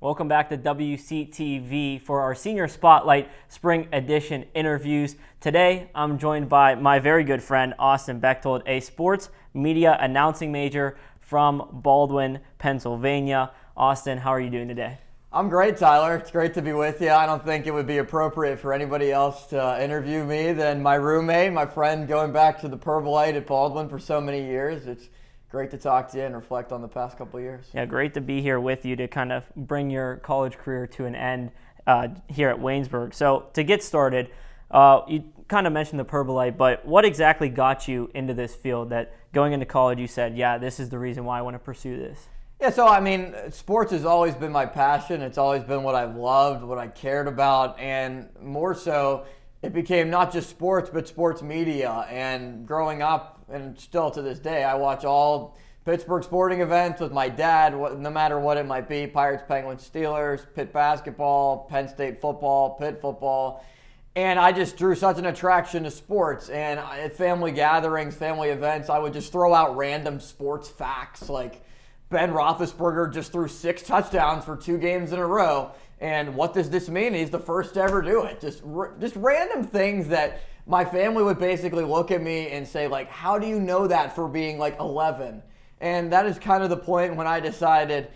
Welcome back to WCTV for our Senior Spotlight Spring Edition interviews. Today, I'm joined by my very good friend, Austin Bechtold, a sports media announcing major from Baldwin, Pennsylvania. Austin, how are you doing today? I'm great, Tyler. It's great to be with you. I don't think it would be appropriate for anybody else to interview me than my roommate, my friend going back to the Purple Light at Baldwin for so many years. It's great to talk to you and reflect on the past couple of years. Yeah, great to be here with you to kind of bring your college career to an end here at Waynesburg. So to get started, you kind of mentioned the Purple Light, but what exactly got you into this field that going into college you said, yeah, this is the reason why I want to pursue this? Yeah, so I mean, sports has always been my passion. It's always been what I've loved, what I cared about, and more so, it became not just sports, but sports media. And growing up, and still to this day, I watch all Pittsburgh sporting events with my dad, no matter what it might be: Pirates, Penguins, Steelers, Pitt basketball, Penn State football, Pitt football. And I just drew such an attraction to sports. And at family gatherings, family events, I would just throw out random sports facts like Ben Roethlisberger just threw 6 touchdowns for 2 games in a row. And what does this mean? He's the first to ever do it. Just random things that my family would basically look at me and say, like, how do you know that for being like 11? And that is kind of the point when I decided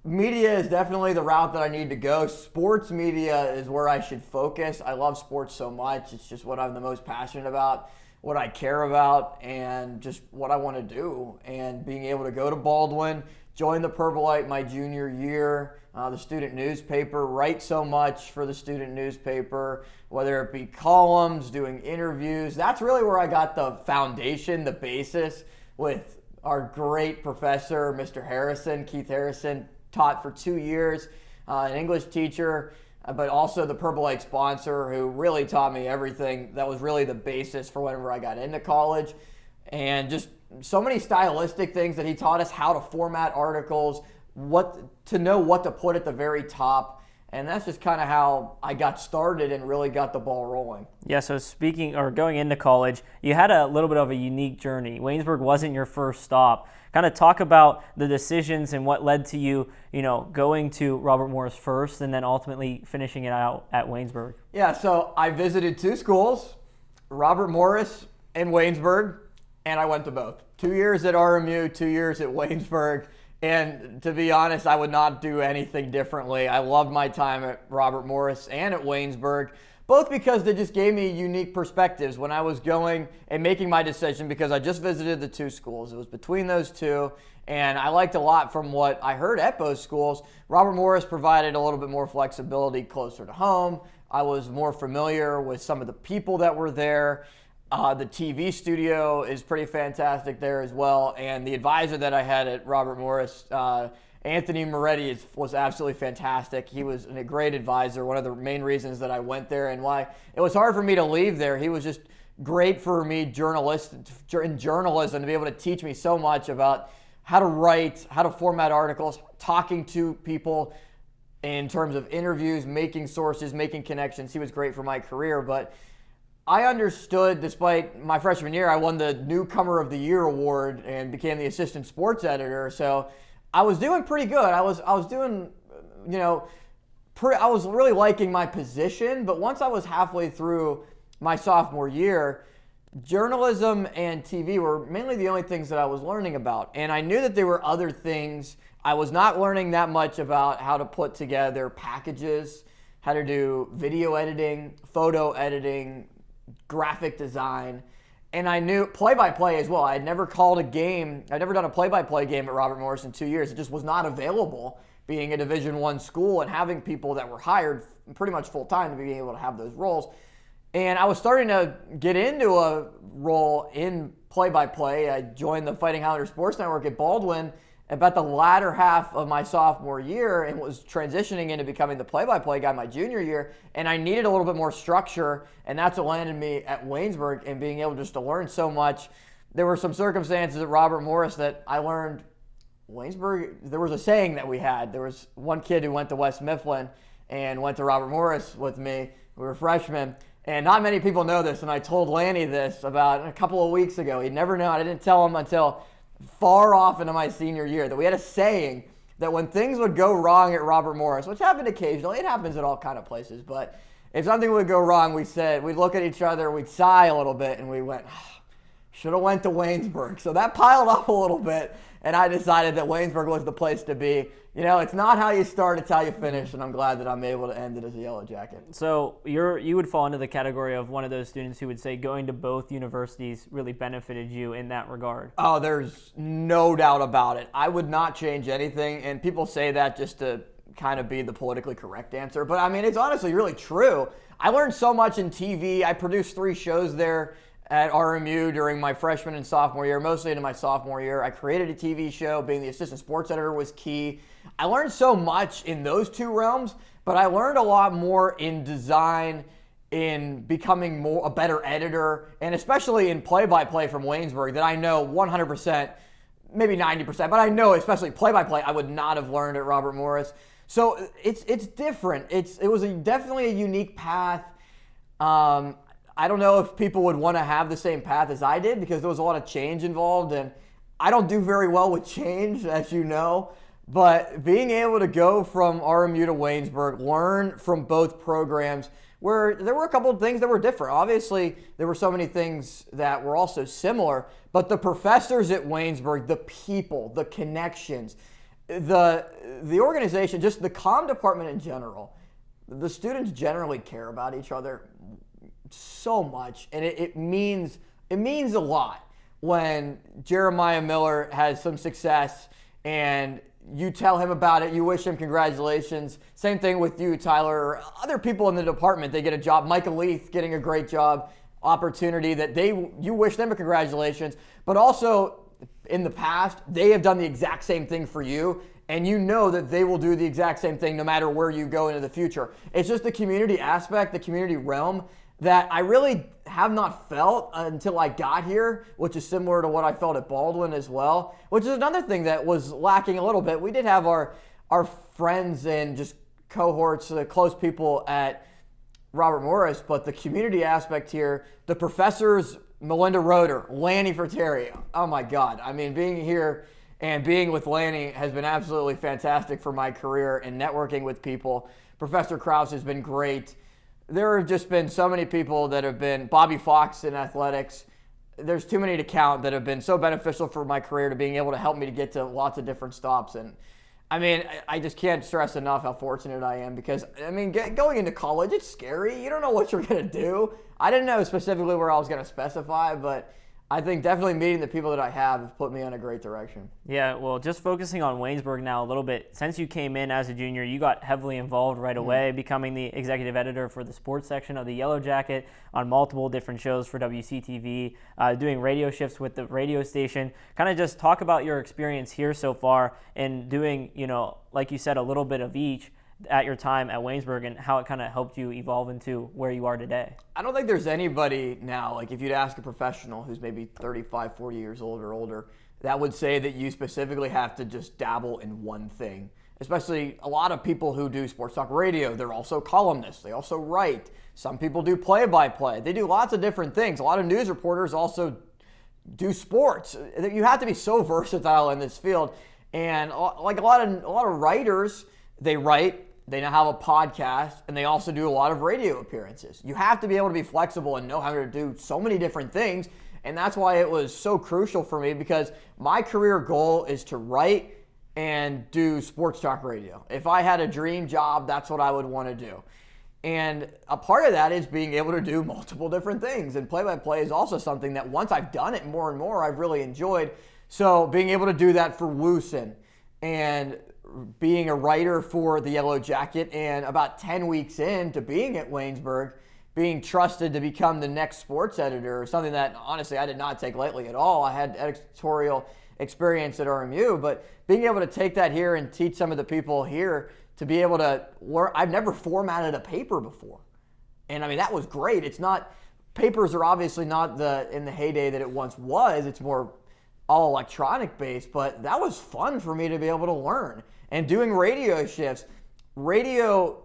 media is definitely the route that I need to go. Sports media is where I should focus. I love sports so much. It's just what I'm the most passionate about, what I care about, and just what I want to do. And being able to go to Baldwin, join the Purple Light my junior year, the student newspaper, write so much for the student newspaper, whether it be columns, doing interviews. That's really where I got the foundation, the basis, with our great professor, Mr. Harrison. Keith Harrison taught for 2 years, an English teacher, but also the Purple Light sponsor, who really taught me everything that was really the basis for whenever I got into college. And just so many stylistic things that he taught us, how to format articles, what to put at the very top. And that's just kind of how I got started and really got the ball rolling. Yeah, so going into college, you had a little bit of a unique journey. Waynesburg wasn't your first stop. Kind of talk about the decisions and what led to you, going to Robert Morris first and then ultimately finishing it out at Waynesburg. Yeah, so I visited 2 schools, Robert Morris and Waynesburg, and I went to both. 2 years at RMU, 2 years at Waynesburg. And to be honest, I would not do anything differently. I loved my time at Robert Morris and at Waynesburg, both because they just gave me unique perspectives when I was going and making my decision, because I just visited the 2 schools. It was between those 2, and I liked a lot from what I heard at both schools. Robert Morris provided a little bit more flexibility closer to home. I was more familiar with some of the people that were there. The TV studio is pretty fantastic there as well. And the advisor that I had at Robert Morris, Anthony Moretti, was absolutely fantastic. He was a great advisor, one of the main reasons that I went there and why it was hard for me to leave there. He was just great for me in journalism to be able to teach me so much about how to write, how to format articles, talking to people in terms of interviews, making sources, making connections. He was great for my career, but I understood, despite my freshman year, I won the Newcomer of the Year award and became the assistant sports editor. So I was doing pretty good. I was doing, I was really liking my position. But once I was halfway through my sophomore year, journalism and TV were mainly the only things that I was learning about. And I knew that there were other things. I was not learning that much about how to put together packages, how to do video editing, photo editing, graphic design, and I knew play-by-play as well. I had never called a game. I'd never done a play-by-play game at Robert Morris in 2 years. It just was not available, being a Division I school and having people that were hired pretty much full-time to be able to have those roles. And I was starting to get into a role in play-by-play. I joined the Fighting Highlander Sports Network at Baldwin about the latter half of my sophomore year and was transitioning into becoming the play-by-play guy my junior year. And I needed a little bit more structure, and that's what landed me at Waynesburg and being able just to learn so much. There were some circumstances at Robert Morris that I learned. Waynesburg, there was a saying that we had. There was one kid who went to West Mifflin and went to Robert Morris with me. We were freshmen. And not many people know this, and I told Lanny this about a couple of weeks ago. He'd never known. I didn't tell him until far off into my senior year that we had a saying that when things would go wrong at Robert Morris, which happened occasionally, it happens at all kind of places, but if something would go wrong, we'd look at each other, we'd sigh a little bit, and we went, should have went to Waynesburg. So that piled up a little bit, and I decided that Waynesburg was the place to be. It's not how you start, it's how you finish, and I'm glad that I'm able to end it as a Yellow Jacket. So you would fall into the category of one of those students who would say going to both universities really benefited you in that regard. Oh, there's no doubt about it. I would not change anything, and people say that just to kind of be the politically correct answer. But, I mean, it's honestly really true. I learned so much in TV. I produced 3 shows there at RMU during my freshman and sophomore year, mostly into my sophomore year. I created a TV show. Being the assistant sports editor was key. I learned so much in those 2 realms, but I learned a lot more in design, in becoming a better editor, and especially in play-by-play from Waynesburg that I know 100%, maybe 90%, but I know especially play-by-play I would not have learned at Robert Morris. So it's different. It was definitely a unique path. I don't know if people would want to have the same path as I did because there was a lot of change involved, and I don't do very well with change, as you know. But being able to go from RMU to Waynesburg, learn from both programs, where there were a couple of things that were different. Obviously, there were so many things that were also similar, but the professors at Waynesburg, the people, the connections, the organization, just the comm department in general, the students generally care about each other so much, and it means a lot when Jeremiah Miller has some success and you tell him about it, you wish him congratulations. Same thing with you, Tyler, or other people in the department. They get a job. Micah Leith getting a great job opportunity that you wish them a congratulations, but also in the past, they have done the exact same thing for you, and you know that they will do the exact same thing no matter where you go into the future. It's just the community aspect, the community realm that I really have not felt until I got here, which is similar to what I felt at Baldwin as well, which is another thing that was lacking a little bit. We did have our friends and just cohorts, close people at Robert Morris, but the community aspect here, the professors, Melinda Roeder, Lanny Fraterio, oh my God. I mean, being here and being with Lanny has been absolutely fantastic for my career and networking with people. Professor Krause has been great. There have just been so many people that have been, Bobby Fox in athletics, there's too many to count that have been so beneficial for my career to being able to help me to get to lots of different stops. And I mean, I just can't stress enough how fortunate I am because, I mean, going into college, it's scary. You don't know what you're going to do. I didn't know specifically where I was going to specify, but I think definitely meeting the people that I have put me on a great direction. Yeah, well, just focusing on Waynesburg now a little bit, since you came in as a junior, you got heavily involved right away, becoming the executive editor for the sports section of the Yellow Jacket on multiple different shows for WCTV, doing radio shifts with the radio station. Kind of just talk about your experience here so far and doing, like you said, a little bit of each at your time at Waynesburg and how it kind of helped you evolve into where you are today. I don't think there's anybody now, like if you'd ask a professional who's maybe 35, 40 years old or older, that would say that you specifically have to just dabble in one thing. Especially a lot of people who do sports talk radio, they're also columnists. They also write. Some people do play-by-play. They do lots of different things. A lot of news reporters also do sports. You have to be so versatile in this field. And like a lot of writers, they write, they now have a podcast, and they also do a lot of radio appearances. You have to be able to be flexible and know how to do so many different things, and that's why it was so crucial for me because my career goal is to write and do sports talk radio. If I had a dream job, that's what I would want to do. And a part of that is being able to do multiple different things, and play-by-play is also something that once I've done it more and more, I've really enjoyed. So being able to do that for Woosen and being a writer for the Yellow Jacket, and about 10 weeks into being at Waynesburg, being trusted to become the next sports editor, something that honestly I did not take lightly at all. I had editorial experience at RMU, but being able to take that here and teach some of the people here to be able to learn. I've never formatted a paper before. And I mean, that was great. It's not, papers are obviously not in the heyday that it once was. It's more all electronic based, but that was fun for me to be able to learn. And doing radio shifts, radio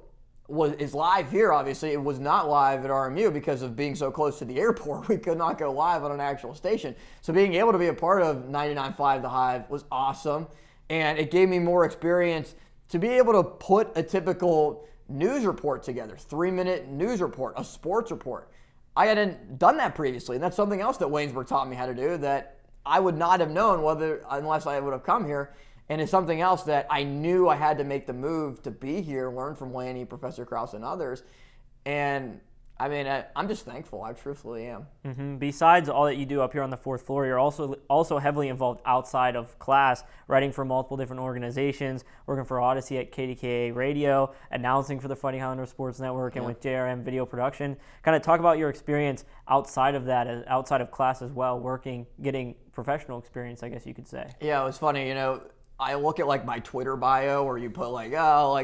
is live here, obviously. It was not live at RMU because of being so close to the airport. We could not go live on an actual station. So being able to be a part of 99.5 The Hive was awesome. And it gave me more experience to be able to put a typical news report together, 3-minute news report, a sports report. I hadn't done that previously, and that's something else that Waynesburg taught me how to do that I would not have known unless I would have come here. And it's something else that I knew I had to make the move to be here, learn from Lanny, Professor Krause, and others. And I mean, I'm just thankful. I truthfully am. Mm-hmm. Besides all that you do up here on the fourth floor, you're also heavily involved outside of class, writing for multiple different organizations, working for Odyssey at KDKA Radio, announcing for the Fighting Highlander Sports Network, and with JRM Video Production. Kind of talk about your experience outside of that, outside of class as well, getting professional experience, I guess you could say. Yeah, it was funny. I look at like my Twitter bio where you put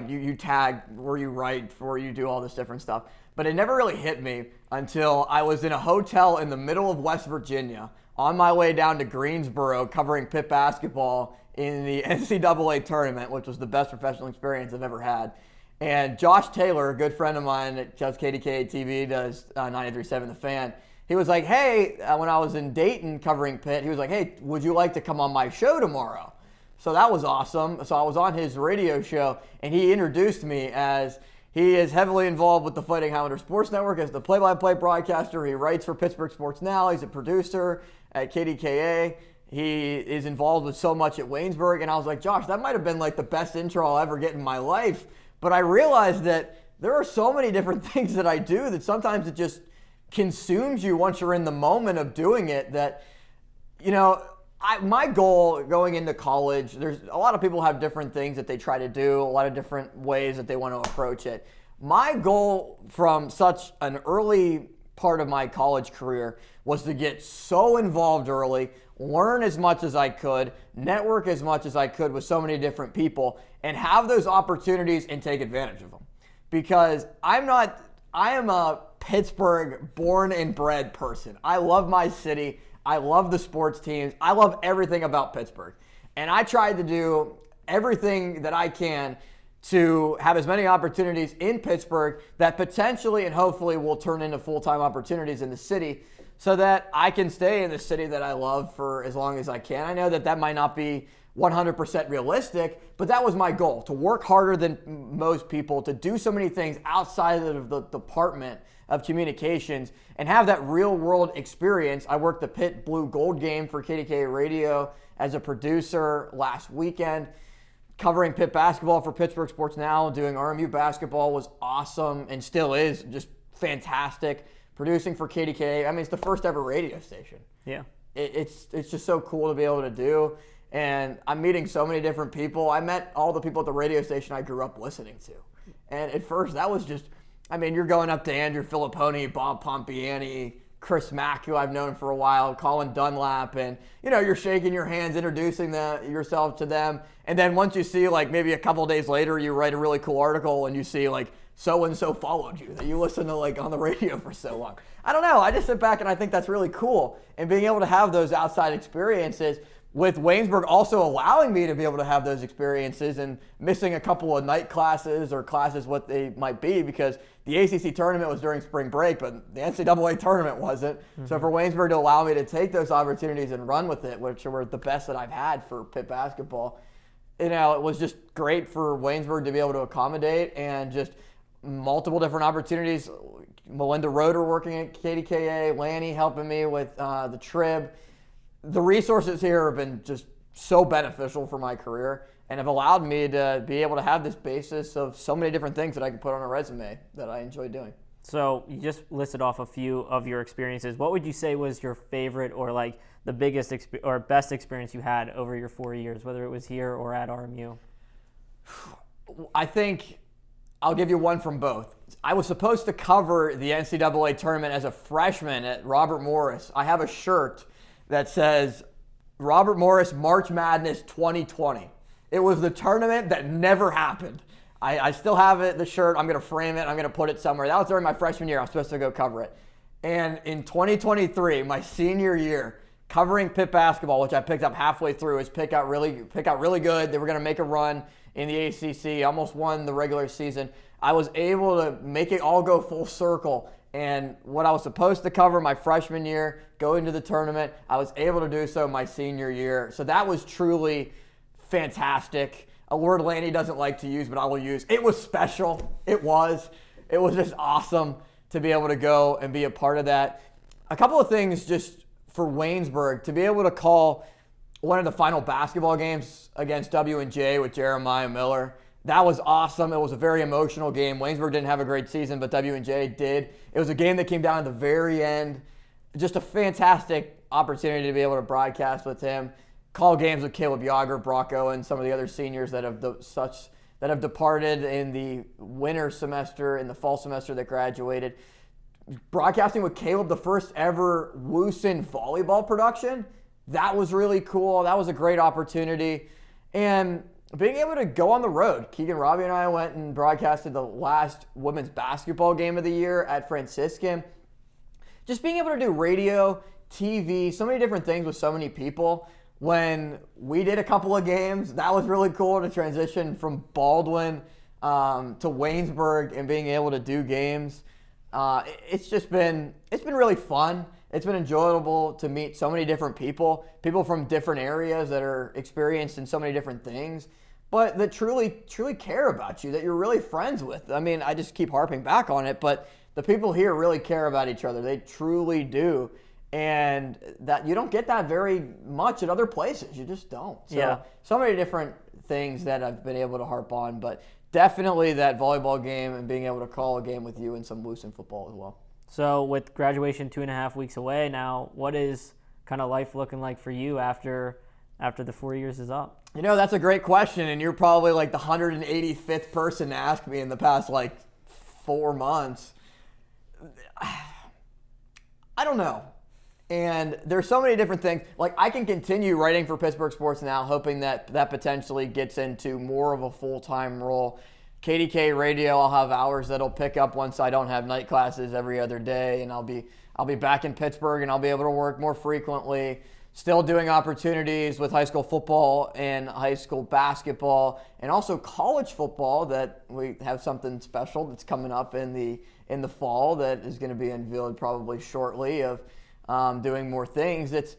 you tag where you write, where you do all this different stuff. But it never really hit me until I was in a hotel in the middle of West Virginia on my way down to Greensboro covering Pitt basketball in the NCAA tournament, which was the best professional experience I've ever had. And Josh Taylor, a good friend of mine that does KDKA TV, does 93.7 The Fan, he was like, hey, when I was in Dayton covering Pitt, he was like, hey, would you like to come on my show tomorrow? So that was awesome. So I was on his radio show, and he introduced me as he is heavily involved with the Fighting Highlander Sports Network as the play-by-play broadcaster. He writes for Pittsburgh Sports Now. He's a producer at KDKA. He is involved with so much at Waynesburg. And I was like, Josh, that might have been like the best intro I'll ever get in my life. But I realized that there are so many different things that I do that sometimes it just consumes you once you're in the moment of doing it that, my goal going into college, there's a lot of people have different things that they try to do, a lot of different ways that they want to approach it. My goal from such an early part of my college career was to get so involved early, learn as much as I could, network as much as I could with so many different people, and have those opportunities and take advantage of them. Because I am a Pittsburgh born and bred person. I love my city. I love the sports teams. I love everything about Pittsburgh. And I tried to do everything that I can to have as many opportunities in Pittsburgh that potentially and hopefully will turn into full-time opportunities in the city so that I can stay in the city that I love for as long as I can. I know that might not be 100% realistic, but that was my goal, to work harder than most people, to do so many things outside of the department of communications and have that real world experience. I worked the Pitt Blue Gold game for KDKA Radio as a producer last weekend. Covering Pitt basketball for Pittsburgh Sports Now, doing RMU basketball was awesome and still is just fantastic. Producing for KDKA, it's the first ever radio station. Yeah. It's just so cool to be able to do. And I'm meeting so many different people. I met all the people at the radio station I grew up listening to. And at first that was just, you're going up to Andrew Filipponi, Bob Pompiani, Chris Mack, who I've known for a while, Colin Dunlap, and you're shaking your hands, introducing yourself to them. And then once you see maybe a couple days later, you write a really cool article and you see so-and-so followed you that you listen to on the radio for so long. I don't know. I just sit back and I think that's really cool. And being able to have those outside experiences with Waynesburg also allowing me to be able to have those experiences and missing a couple of night classes or classes what they might be because the ACC tournament was during spring break, but the NCAA tournament wasn't. Mm-hmm. So for Waynesburg to allow me to take those opportunities and run with it, which were the best that I've had for Pitt basketball, it was just great for Waynesburg to be able to accommodate and just multiple different opportunities. Melinda Roeder working at KDKA, Lanny helping me with the Trib. The resources here have been just so beneficial for my career and have allowed me to be able to have this basis of so many different things that I can put on a resume that I enjoy doing. So you just listed off a few of your experiences. What would you say was your favorite or the biggest or best experience you had over your 4 years, whether it was here or at RMU? I think I'll give you one from both. I was supposed to cover the NCAA tournament as a freshman at Robert Morris. I have a shirt that says Robert Morris March Madness 2020. It was the tournament that never happened. I still have it, the shirt. I'm going to frame it. I'm going to put it somewhere. That was during my freshman year. I was supposed to go cover it. And in 2023, my senior year, covering Pitt basketball, which I picked up halfway through, is Pitt got really good. They were going to make a run in the ACC, almost won the regular season. I was able to make it all go full circle. And what I was supposed to cover my freshman year, go into the tournament, I was able to do so my senior year. So that was truly fantastic. A word Lanny doesn't like to use, but I will use. It was special. It was just awesome to be able to go and be a part of that. A couple of things just for Waynesburg, to be able to call one of the final basketball games against W&J with Jeremiah Miller. That was awesome. It was a very emotional game. Waynesburg didn't have a great season, but W&J did. It was a game that came down at the very end. Just a fantastic opportunity to be able to broadcast with him, call games with Caleb Yager, Brock Owens, some of the other seniors that have departed in the winter semester, in the fall semester that graduated. Broadcasting with Caleb, the first ever Woosen volleyball production, that was really cool. That was a great opportunity. And being able to go on the road. Keegan Robbie and I went and broadcasted the last women's basketball game of the year at Franciscan. Just being able to do radio, TV, so many different things with so many people. When we did a couple of games, that was really cool to transition from Baldwin to Waynesburg and being able to do games. It's been really fun. It's been enjoyable to meet so many different people from different areas that are experienced in so many different things, but that truly care about you, that you're really friends with. I mean, I just keep harping back on it, but the people here really care about each other. They truly do. And that you don't get that very much at other places. You just don't. So many different things that I've been able to harp on, but definitely that volleyball game and being able to call a game with you and some Woosen football as well. So with graduation 2.5 weeks away now, what is kind of life looking like for you after the 4 years is up? You know, that's a great question, and you're probably like the 185th person to ask me in the past 4 months. I don't know. And there's so many different things. I can continue writing for Pittsburgh Sports Now, hoping that potentially gets into more of a full-time role. KDK Radio, I'll have hours that'll pick up once I don't have night classes every other day, and I'll be back in Pittsburgh, and I'll be able to work more frequently. Still doing opportunities with high school football and high school basketball, and also college football. That we have something special that's coming up in the fall that is going to be unveiled probably shortly. Of doing more things. It's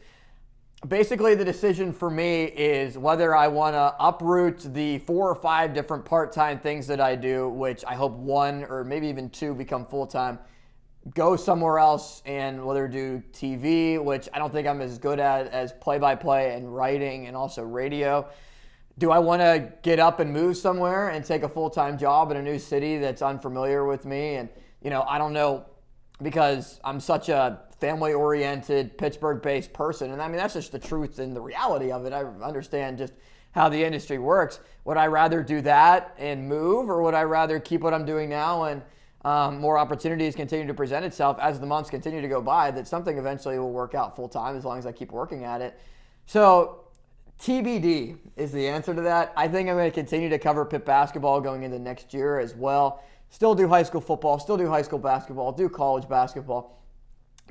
basically the decision for me is whether I want to uproot the 4 or 5 different part-time things that I do, which I hope 1 or maybe even 2 become full-time, go somewhere else and whether do TV, which I don't think I'm as good at as play-by-play and writing and also radio. Do I want to get up and move somewhere and take a full-time job in a new city that's unfamiliar with me? And, I don't know, because I'm such a family-oriented, Pittsburgh-based person. And I mean, that's just the truth and the reality of it. I understand just how the industry works. Would I rather do that and move, or would I rather keep what I'm doing now and more opportunities continue to present itself as the months continue to go by, that something eventually will work out full-time as long as I keep working at it? So TBD is the answer to that. I think I'm going to continue to cover Pitt basketball going into next year as well. Still do high school football, still do high school basketball, do college basketball.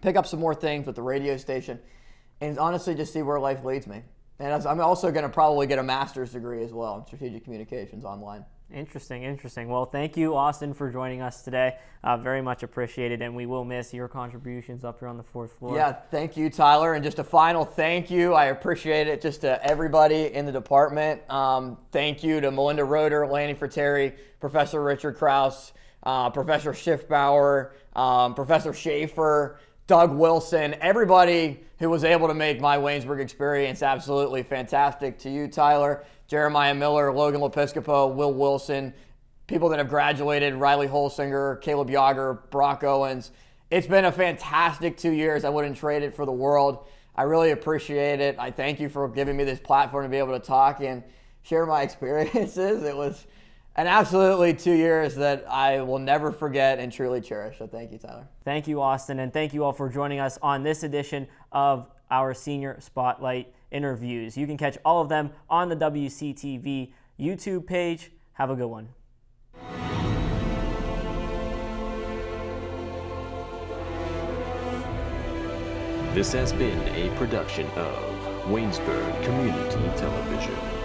Pick up some more things with the radio station, and honestly just see where life leads me. And I'm also going to probably get a master's degree as well in strategic communications online. Interesting. Well, thank you, Austin, for joining us today. Very much appreciated, and we will miss your contributions up here on the 4th floor. Yeah, thank you, Tyler. And just a final thank you. I appreciate it just to everybody in the department. Thank you to Melinda Roeder, Lanny Fratteri, Professor Richard Krause, Professor Schiffbauer, Professor Schaefer, Doug Wilson, everybody who was able to make my Waynesburg experience absolutely fantastic. To you, Tyler, Jeremiah Miller, Logan Lepiscopo, Will Wilson, people that have graduated, Riley Holsinger, Caleb Yager, Brock Owens. It's been a fantastic 2 years. I wouldn't trade it for the world. I really appreciate it. I thank you for giving me this platform to be able to talk and share my experiences. It was an absolutely 2 years that I will never forget and truly cherish. So thank you, Tyler. Thank you, Austin, and thank you all for joining us on this edition of our Senior Spotlight interviews. You can catch all of them on the WCTV YouTube page. Have a good one. This has been a production of Waynesburg Community Television.